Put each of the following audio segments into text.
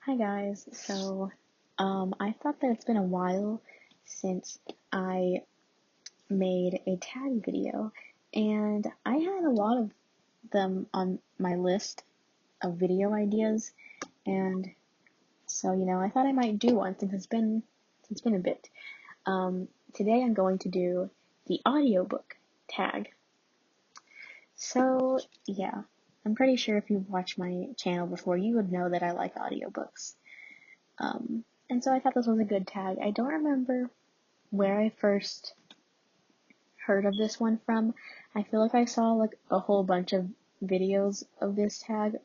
Hi guys. I thought that it's been a while since I made a tag video, and I had a lot of them on my list of video ideas, and I thought I might do one since it's been a bit. Today I'm going to do the audiobook tag. So yeah, I'm pretty sure if you've watched my channel before, you would know that I like audiobooks. And so I thought this was a good tag. I don't remember where I first heard of this one from. I feel like I saw like a whole bunch of videos of this tag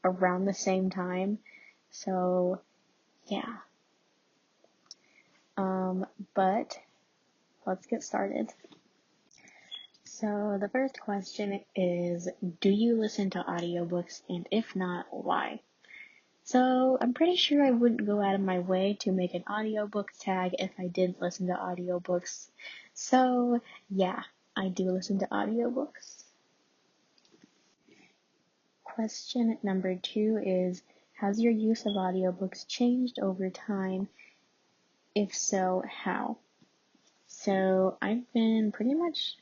around the same time. So yeah. But let's get started. So the first question is, do you listen to audiobooks, and if not, why? So I'm pretty sure I wouldn't go out of my way to make an audiobook tag if I didn't listen to audiobooks. So yeah, I do listen to audiobooks. Question number 2 is, has your use of audiobooks changed over time? If so, how? So I've been pretty much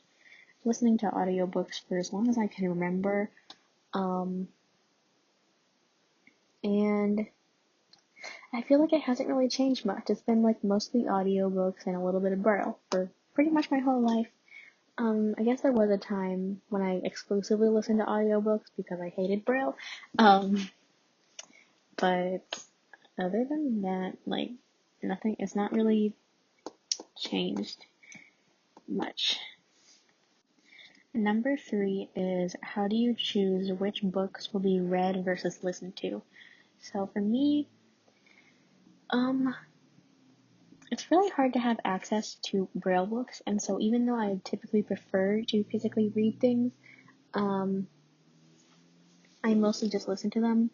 listening to audiobooks for as long as I can remember. And I feel like it hasn't really changed much. It's been like mostly audiobooks and a little bit of Braille for pretty much my whole life. I guess there was a time when I exclusively listened to audiobooks because I hated Braille. But other than that, like, nothing, it's not really changed much. Number 3 is, how do you choose which books will be read versus listened to? So for me, it's really hard to have access to Braille books, and so even though I typically prefer to physically read things, I mostly just listen to them.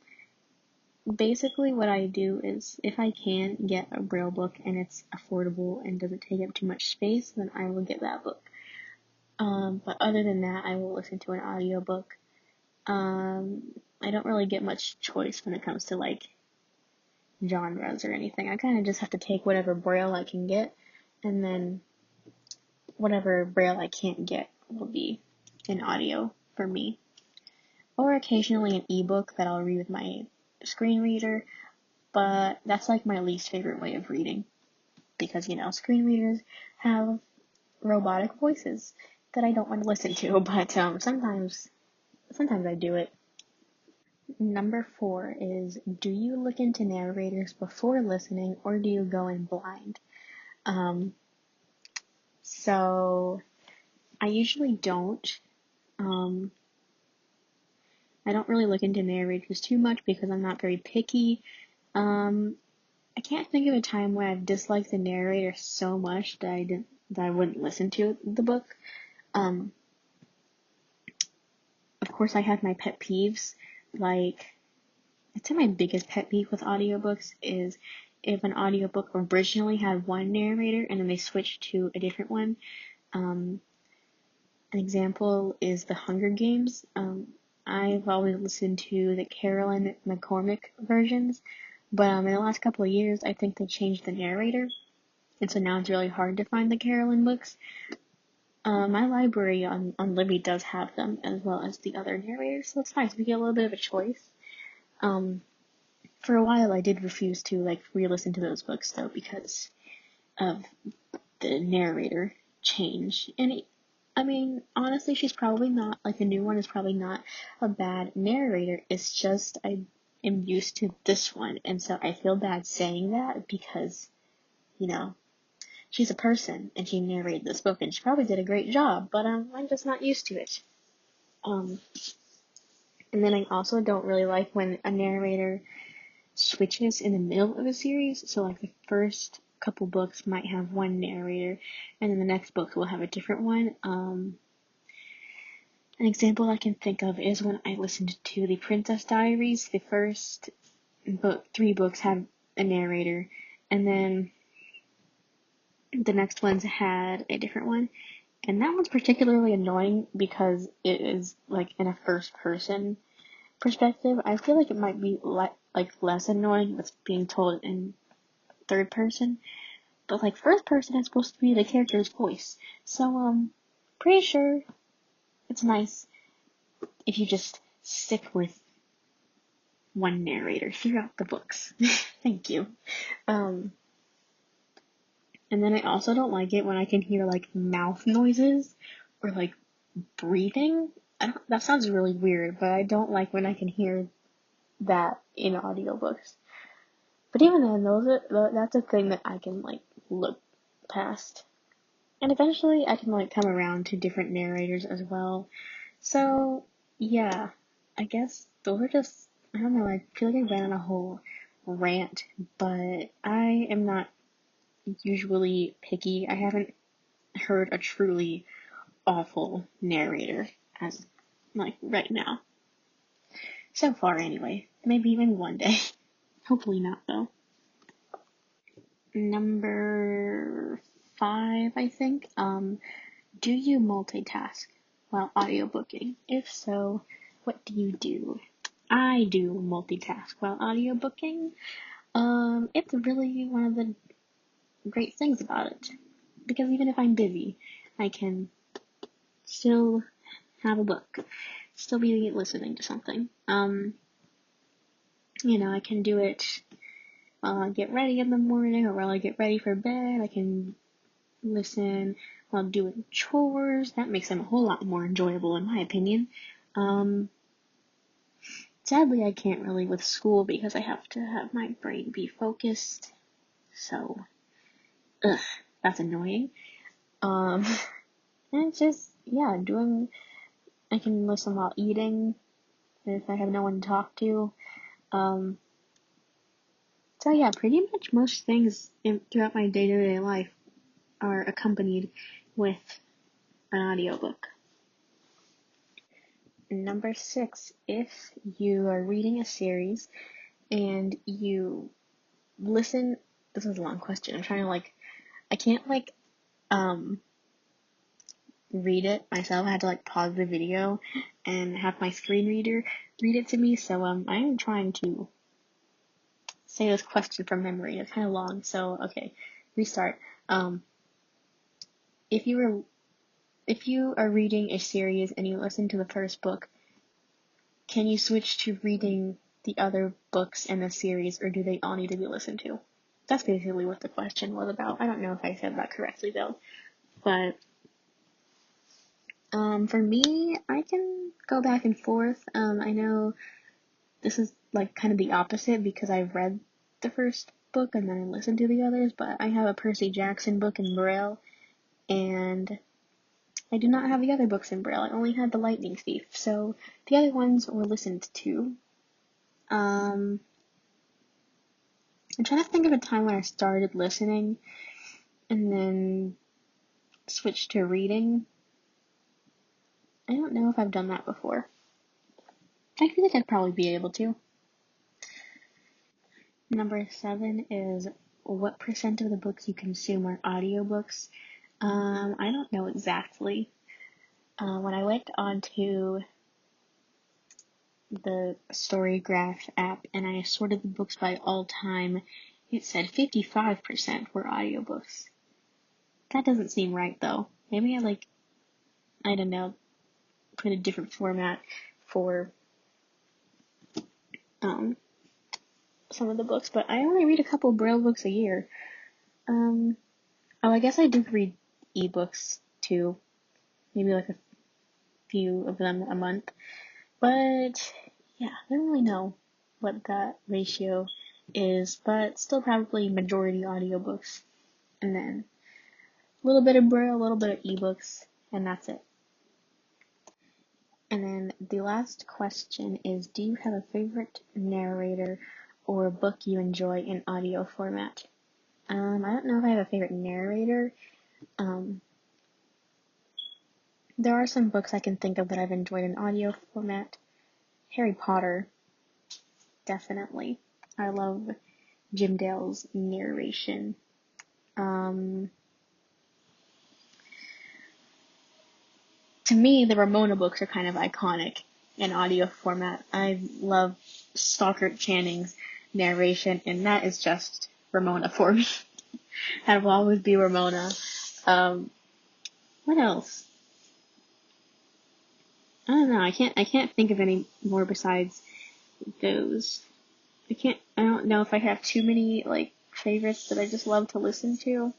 Basically, what I do is, if I can get a Braille book and it's affordable and doesn't take up too much space, then I will get that book. But other than that, I will listen to an audiobook. I don't really get much choice when it comes to like genres or anything. I kind of just have to take whatever Braille I can get, and then whatever Braille I can't get will be an audio for me. Or occasionally an ebook that I'll read with my screen reader, but that's like my least favorite way of reading. Because, screen readers have robotic voices that I don't want to listen to, but sometimes I do it. Number 4 is, do you look into narrators before listening, or do you go in blind? So I usually don't. I don't really look into narrators too much because I'm not very picky. I can't think of a time where I've disliked the narrator so much that I wouldn't listen to the book. Of course, I have my pet peeves. Like, I'd say my biggest pet peeve with audiobooks is if an audiobook originally had one narrator and then they switched to a different one. An example is the Hunger Games. I've always listened to the Carolyn McCormick versions, but in the last couple of years, I think they changed the narrator, and so now it's really hard to find the Carolyn books. My library on Libby does have them, as well as the other narrators, so it's nice. We get a little bit of a choice. For a while, I did refuse to re-listen to those books though because of the narrator change. And I mean, honestly, she's probably not, the new one is probably not a bad narrator. It's just I am used to this one, and so I feel bad saying that because, she's a person and she narrated this book and she probably did a great job, but I'm just not used to it. And then I also don't really like when a narrator switches in the middle of a series. So the first couple books might have one narrator, and then the next book will have a different one. An example I can think of is when I listened to The Princess Diaries. The first 3 books had a narrator, and then the next ones had a different one. And that one's particularly annoying because it is in a first person perspective. I feel like it might be like less annoying with being told in third person. But like first person is supposed to be the character's voice. So pretty sure it's nice if you just stick with one narrator throughout the books. Thank you. And then I also don't like it when I can hear like mouth noises or like breathing. That sounds really weird, but I don't like when I can hear that in audiobooks. But even then, that's a thing that I can like look past. And eventually I can like come around to different narrators as well. So yeah, I guess those are just, I don't know, I feel like I ran on a whole rant, but I am not usually picky. I haven't heard a truly awful narrator as like right now. So far anyway. Maybe even one day. Hopefully not though. Number 5, I think. Do you multitask while audiobooking? If so, what do you do? I do multitask while audiobooking. It's really one of the great things about it. Because even if I'm busy, I can still have a book, still be listening to something. I can do it while I get ready in the morning or while I get ready for bed. I can listen while doing chores. That makes them a whole lot more enjoyable in my opinion. Sadly, I can't really with school because I have to have my brain be focused. So, that's annoying. And it's just, yeah, I can listen while eating if I have no one to talk to. So yeah, pretty much most things throughout my day-to-day life are accompanied with an audiobook. Number 6, if you are reading a series and you listen, this is a long question. I'm trying to I can't read it myself. I had to pause the video and have my screen reader read it to me. So I am trying to say this question from memory. It's kind of long. So okay, restart. If you are reading a series and you listen to the first book, can you switch to reading the other books in the series, or do they all need to be listened to? That's basically what the question was about. I don't know if I said that correctly though, but for me, I can go back and forth. I know this is kind of the opposite because I've read the first book and then I listened to the others, but I have a Percy Jackson book in Braille, and I do not have the other books in Braille. I only had The Lightning Thief, so the other ones were listened to. I'm trying to think of a time when I started listening and then switched to reading. I don't know if I've done that before. I feel like I'd probably be able to. Number 7 is what percent of the books you consume are audiobooks. I don't know exactly. When I went onto the Storygraph app and I sorted the books by all time, it said 55% were audiobooks. That doesn't seem right though. Maybe I don't know, put a different format for some of the books, but I only read a couple Braille books a year. I guess I do read ebooks too. Maybe a few of them a month. But yeah, I don't really know what that ratio is, but still probably majority audiobooks. And then a little bit of Braille, a little bit of ebooks, and that's it. And then the last question is, do you have a favorite narrator or book you enjoy in audio format? I don't know if I have a favorite narrator. There are some books I can think of that I've enjoyed in audio format. Harry Potter, definitely. I love Jim Dale's narration. To me, the Ramona books are kind of iconic in audio format. I love Stockard Channing's narration, and that is just Ramona for me. That will always be Ramona. What else? I don't know. I can't think of any more besides those. I don't know if I have too many, like, favorites that I just love to listen to.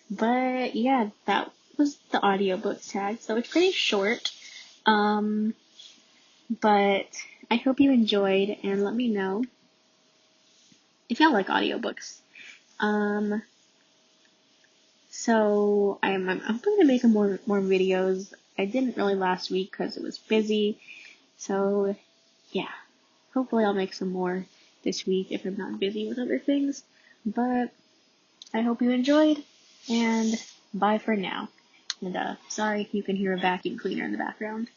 But yeah, that was the audiobook tag. So it's pretty short. But I hope you enjoyed, and let me know if y'all like audiobooks. So I'm hoping to make more videos. I didn't really last week because it was busy. So yeah, hopefully I'll make some more this week if I'm not busy with other things. But I hope you enjoyed, and bye for now. And sorry if you can hear a vacuum cleaner in the background.